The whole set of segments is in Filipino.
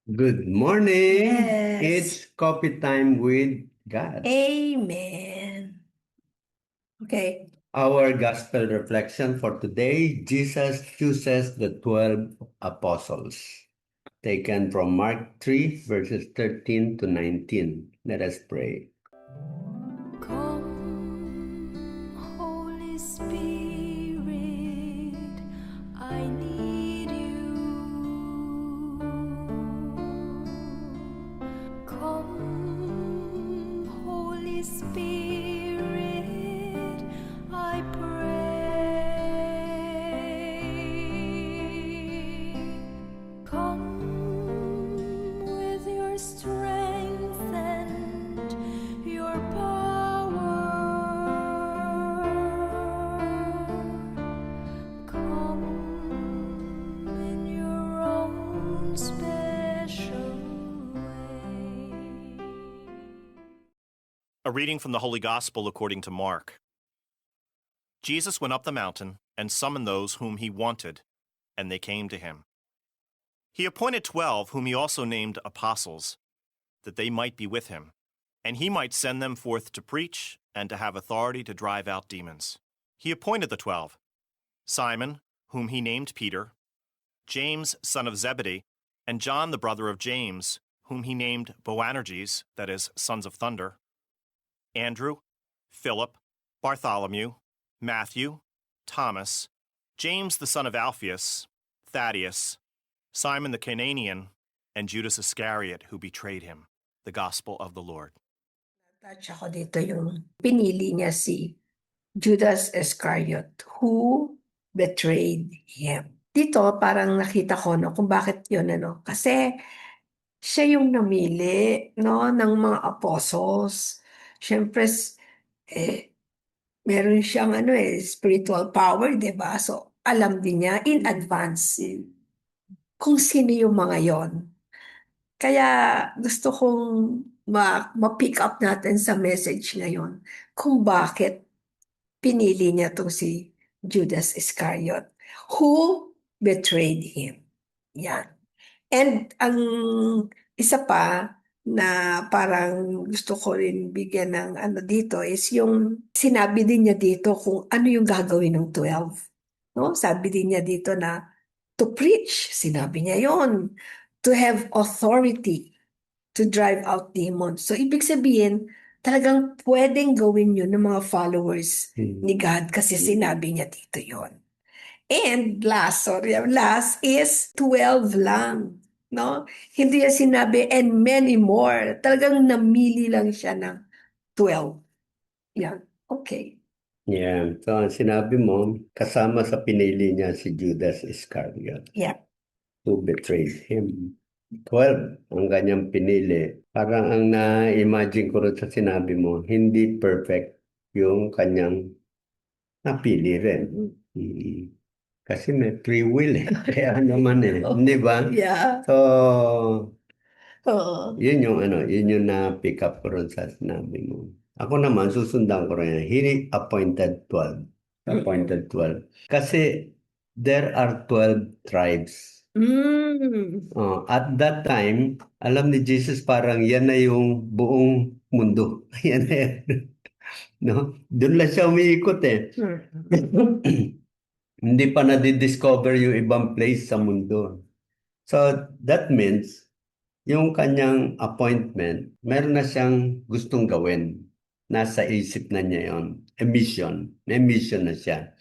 Good morning. Yes. It's coffee time with God. Amen. Okay. Our gospel reflection for today, Jesus chooses the 12 apostles. Taken from Mark 3, verses 13 to 19. Let us pray. Come, Holy Spirit, I need you. Come, Holy Spirit, I pray. Come with your strength and your power. Come in your own special way. A reading from the Holy Gospel according to Mark. Jesus went up the mountain and summoned those whom he wanted, and they came to him. He appointed 12, whom he also named apostles, that they might be with him, and he might send them forth to preach and to have authority to drive out demons. He appointed the 12, Simon, whom he named Peter, James, son of Zebedee, and John, the brother of James, whom he named Boanerges, that is, sons of thunder, Andrew, Philip, Bartholomew, Matthew, Thomas, James the son of Alphaeus, Thaddeus, Simon the Cananaean, and Judas Iscariot, who betrayed him. The Gospel of the Lord. Touch ako dito yung pinili niya si Judas Iscariot who betrayed him. Dito parang nakita ko no kung bakit yun kasi siya yung namili no ng mga apostles. Siyempre meron siyang spiritual power, 'di ba? So alam din niya in advance kung sino yung mga yon. Kaya gusto kong ma-pick up natin sa message ngayon kung bakit pinili niya itong si Judas Iscariot who betrayed him. Yan. And ang isa pa na parang gusto ko rin bigyan ng ano dito is yung sinabi din niya dito kung ano yung gagawin ng 12. No? Sabi din niya dito na to preach, sinabi niya yon. To have authority to drive out demons. So, ibig sabihin, talagang pwedeng gawin yun ng mga followers ni God kasi sinabi niya dito yon. And last is 12 lang. No? Hindi niya sinabi, and many more. Talagang namili lang siya ng 12. Yan. Okay. Yeah, so ang sinabi mo, kasama sa pinili niya si Judas Iscariot Yeah. who betrayed him. 12 ang kanyang pinili. Parang ang na-imagine ko rin sa sinabi mo, hindi perfect yung kanyang napili rin. Kasi may free will eh. Kaya naman di ba? Yeah. So, Oo. yun yung na-pick up ko rin sa sinabi mo. Ako naman, susundan ko rin yan. He appointed 12. Appointed 12. Kasi there are 12 tribes. At that time, alam ni Jesus parang yan na yung buong mundo. Yan na yan. No? Doon lang siya umiikot eh. Hindi pa na-discover yung ibang place sa mundo. So that means, yung kanyang appointment, meron na siyang gustong gawin. Nasa isip na niya yon. A mission. May mission na siya.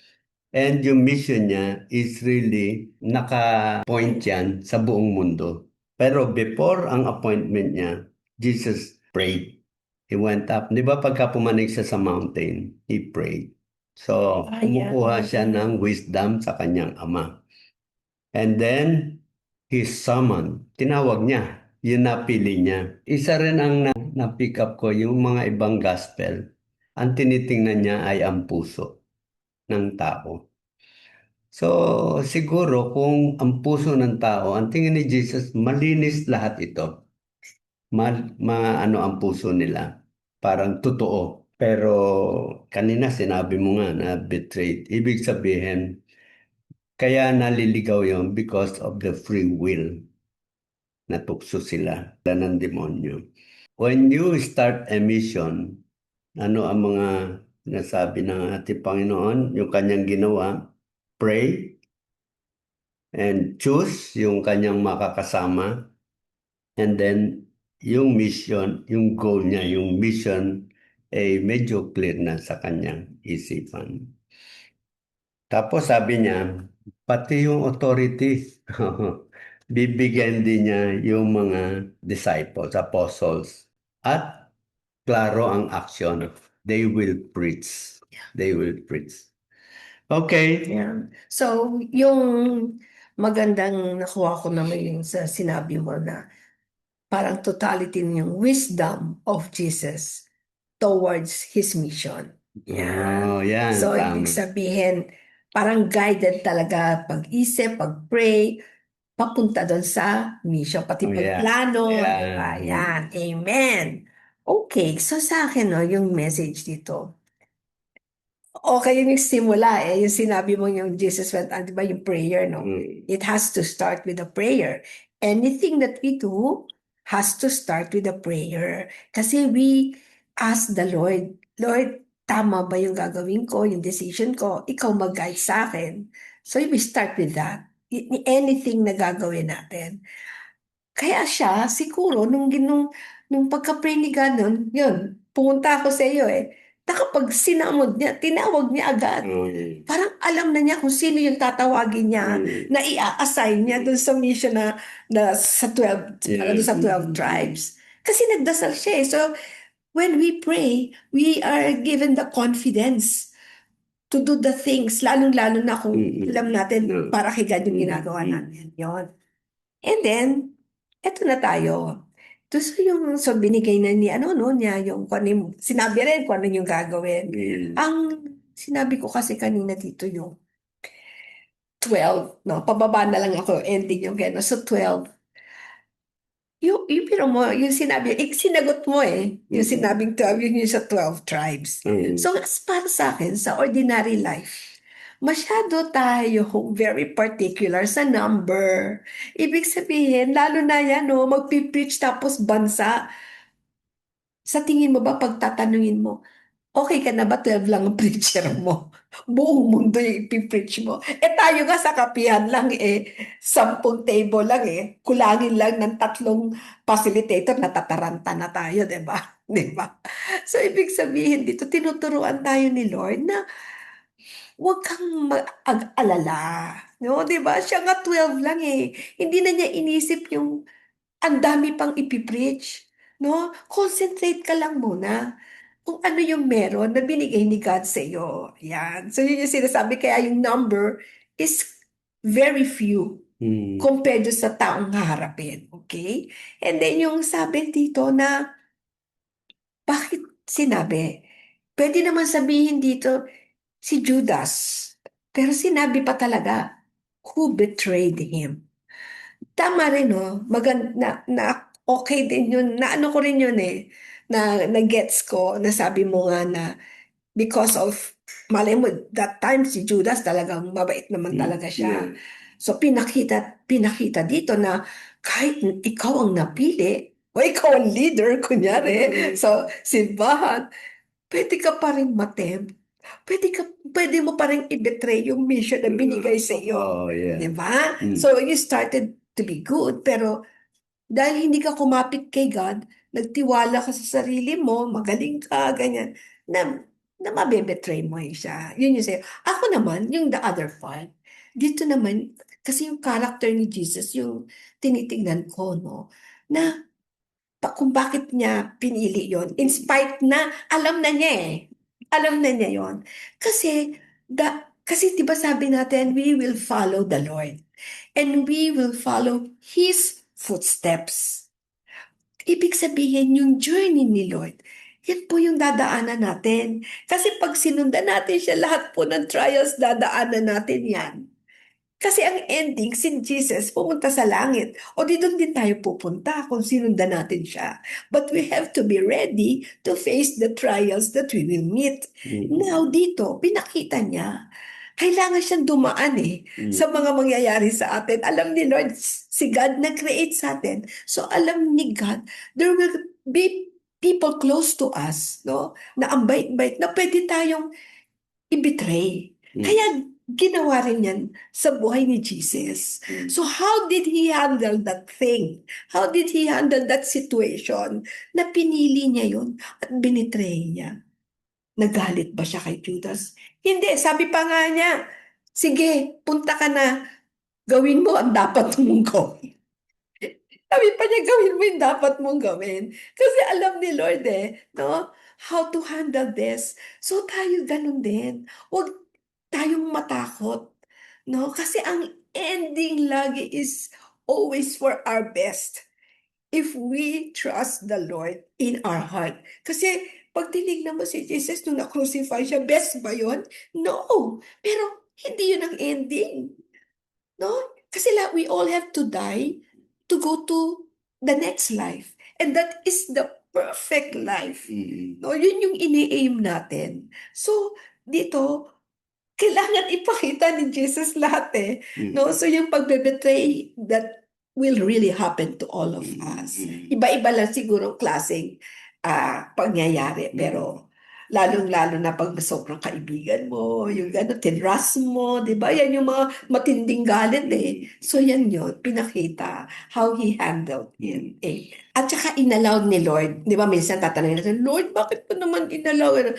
And yung mission niya is really naka-point yan sa buong mundo. Pero before ang appointment niya, Jesus prayed. He went up. Di ba pagka pumanig siya sa mountain, he prayed. So, kumukuha siya ng wisdom sa kanyang ama. And then, he summoned. Tinawag niya. Yun napili niya. Isa rin ang na-pick up ko, yung mga ibang gospel. Ang tinitingnan niya ay ang puso ng tao. So, siguro kung ang puso ng tao, ang tingin ni Jesus, malinis lahat ito. Ano ang puso nila. Parang totoo. Pero kanina sinabi mo nga na betrayed. Ibig sabihin, kaya naliligaw yon because of the free will. natukso sila ng demonyo. When you start a mission, ano ang mga sinasabi ng ating Panginoon, yung kanyang ginawa? Pray and choose yung kanyang makakasama. And then, yung mission, yung goal niya, yung mission, ay medyo clear na sa kanyang isipan. Tapos sabi niya, pati yung authority, bibigyan din niya yung mga disciples, apostles, at klaro ang action. They will preach. They will preach. Okay. Yeah. So, yung magandang nakuha ko naman yung sa sinabi mo na parang totality yung wisdom of Jesus towards His mission. Oh, yan, So, tama. ibig sabihin, parang guided talaga pag-isip, pag-pray, papunta doon sa mission, pati Oh, yeah. pagplano, Yeah. diba? Yan. Amen. Okay, so sa akin, no, yung message dito, okay yung simula yung sinabi mo yung Jesus went on, diba yung prayer, no? It has to start with a prayer. Anything that we do has to start with a prayer. Kasi we ask the Lord, Lord, tama ba yung gagawin ko, yung decision ko? Ikaw mag-guide sa akin. So we start with that. Anything na gagawin natin. Kaya siya, siguro, nung pagka-pray ni Ganon, yun, pumunta ako sa iyo Nakapag sinamod niya, tinawag niya agad. Parang alam na niya kung sino yung tatawagin niya, na i-assign niya dun sa mission na sa 12, dun sa 12 tribes. Kasi nagdasal siya So, when we pray, we are given the confidence to do the things, lalong-lalo na kung alam natin para kay God yung ginagawa natin. Yun. And then, eto na tayo. So binigay na niya yung sinabi rin kung ano yung gagawin. Ang sinabi ko kasi kanina dito yung 12, no? Pababa na lang ako, ending yung gano'n. So 12. Pero mo, yung sinabi, sinagot mo yung sinabing 12, yun yung sa 12 tribes. So, para sa akin, sa ordinary life, masyado tayo very particular sa number. Ibig sabihin, lalo na yan, magpipreach tapos bansa. Sa tingin mo ba, pagtatanungin mo, okay ka na ba 12 lang ang preacher mo? Buong mundo yung ipipreach mo. Tayo nga sa kapihan lang 10 table lang Kulangin lang ng 3 facilitator, natataranta na tayo, di ba? Di ba? So, ibig sabihin dito, tinuturuan tayo ni Lord na huwag kang mag-alala. No, di ba? Siya nga 12 lang Hindi na niya inisip yung ang dami pang ipipreach. No? Concentrate ka lang muna kung ano yung meron na binigay ni God sa iyo. Yan. So, yun yung sinasabi. Kaya yung number is very few compared sa taong haharapin. Okay? And then yung sabi dito na, bakit sinabi? Pwede naman sabihin dito, si Judas. Pero sinabi pa talaga, who betrayed him? Tama rin, no? Na okay din yun. Na ano ko rin yun na gets ko, na sabi mo nga na because of, malay mo, that time si Judas talagang mabait naman talaga siya. So pinakita dito na kahit ikaw ang napili, o ikaw ang leader, kunyari, so simbahan, pwede ka pa rin matempt. Pwede mo pa rin i-betray yung mission na binigay sa iyo. Oh, yeah. Di ba? So you started to be good, pero dahil hindi ka kumapit kay God, nagtiwala ka sa sarili mo, magaling ka, ganyan, na mabebetray mo siya. Yun yung sa'yo. Ako naman, yung the other part, dito naman, kasi yung character ni Jesus, yung tinitingnan ko, no, na kung bakit niya pinili yon in spite na alam na niya alam na niya yon kasi kasi 'di ba sabi natin, we will follow the Lord and we will follow His footsteps. Ibig sabihin, yung journey ni Lord, yan po yung dadaanan natin. Kasi pag sinundan natin siya, lahat po ng trials, dadaanan natin yan. Kasi ang ending, si Jesus pumunta sa langit. O di doon din tayo pupunta kung sinundan natin siya. But we have to be ready to face the trials that we will meet. Now dito, pinakita niya Kailangan siyang dumaan sa mga mangyayari sa atin. Alam ni Lord, si God nag-create sa atin. So alam ni God, there will be people close to us, no? Na ang bait-bait, na pwede tayong i-betray. Kaya ginawa rin yan sa buhay ni Jesus. So how did he handle that thing? How did he handle that situation? Na pinili niya yun at binitray niya. Nagalit ba siya kay Judas? Hindi, sabi pa nga niya, sige, punta ka na, gawin mo ang dapat mong gawin. Sabi pa niya, gawin mo yung dapat mong gawin. Kasi alam ni Lord no, how to handle this. So tayo ganun din. Huwag tayong matakot. No? Kasi ang ending lagi is always for our best. If we trust the Lord in our heart. Kasi pag tinignan mo si Jesus nung na-crucify siya, best ba yun? No. Pero hindi yun ang ending. No? Kasi we all have to die to go to the next life. And that is the perfect life. No, yun yung ini-aim natin. So, dito, kailangan ipakita ni Jesus lahat No? So, yung pagbe-betray, that will really happen to all of us. Iba-iba lang siguro klaseng pangyayari. Pero, lalong-lalo na pag sobrang kaibigan mo, yung gano'n, tinrust mo, di ba? Yan yung mga matinding galit So, yan yun, pinakita how he handled it. At saka inalaw ni Lord, di ba, minsan tatanungin natin, Lord, bakit po naman inalaw?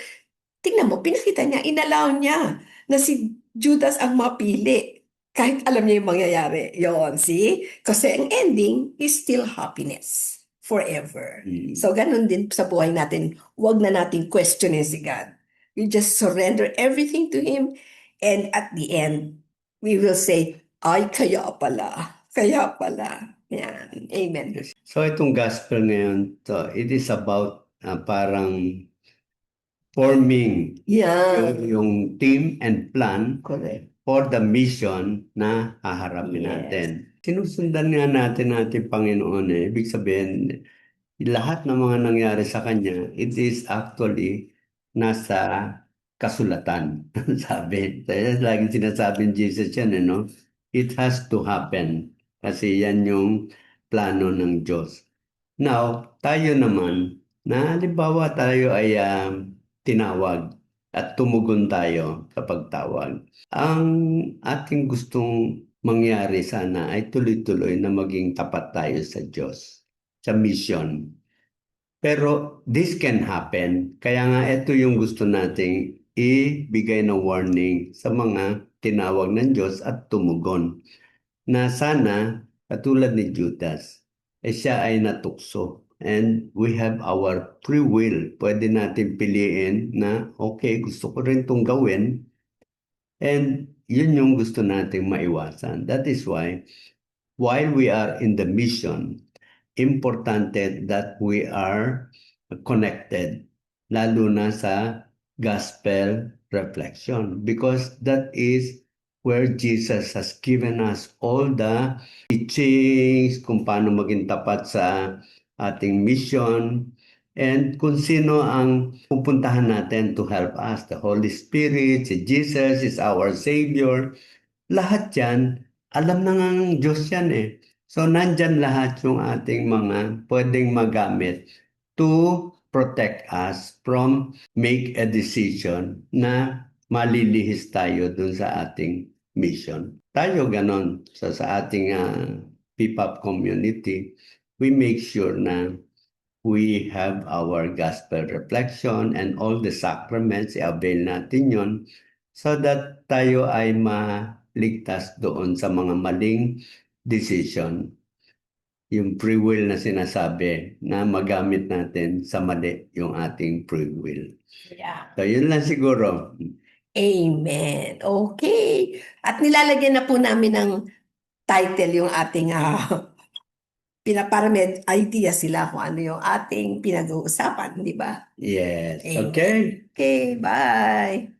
Tingnan mo, pinakita niya, inalaw niya na si Judas ang mapili. Kahit alam niya yung mangyayari. Yon, see? Kasi ang ending is still happiness forever. So, ganun din sa buhay natin. Huwag na natin questionin si God. We just surrender everything to Him. And at the end, we will say, ay, kaya pala. Kaya pala. Yan. Amen. So itong gospel ngayon, it is about parang forming Yeah. yung team and plan Correct. for the mission na haharapin Yes. natin. Sinusundan nga natin Panginoon Ibig sabihin, lahat ng mga nangyari sa Kanya, it is actually nasa kasulatan. Sabi. Kaya lagi sinasabi ni Jesus yan, no? It has to happen. Kasi yan yung plano ng Diyos. Now, tayo naman, na halimbawa tayo ay tinawag at tumugon tayo sa pagtawag. Ang ating gustong mangyari sana ay tuloy-tuloy na maging tapat tayo sa Diyos, sa mission. Pero this can happen. Kaya nga ito yung gusto nating ibigay na warning sa mga tinawag ng Diyos at tumugon. Na sana, katulad ni Judas, siya ay natukso. And we have our free will. Pwede natin piliin na, okay, gusto ko rin itong gawin. And yun yung gusto nating maiwasan. That is why, while we are in the mission, importante that we are connected, lalo na sa gospel reflection. Because that is where Jesus has given us all the teachings, kung paano maging tapat sa ating mission, and kung sino ang pupuntahan natin to help us. The Holy Spirit, si Jesus is our Savior. Lahat yan, alam na ng Diyos yan So, nandyan lahat yung ating mga pwedeng magamit to protect us from make a decision na malilihis tayo dun sa ating mission. Tayo ganon. So, sa ating PPAP community, we make sure na we have our gospel reflection and all the sacraments, i-avail natin yon so that tayo ay maligtas doon sa mga maling decision. Yung free will na sinasabi na magamit natin sa mali yung ating free will. Yeah. So, yun lang siguro. Amen. Okay. At nilalagyan na po namin ng title yung ating para may idea sila kung ano yung ating pinag-uusapan, di ba? Yes. Amen. Okay. Okay, bye.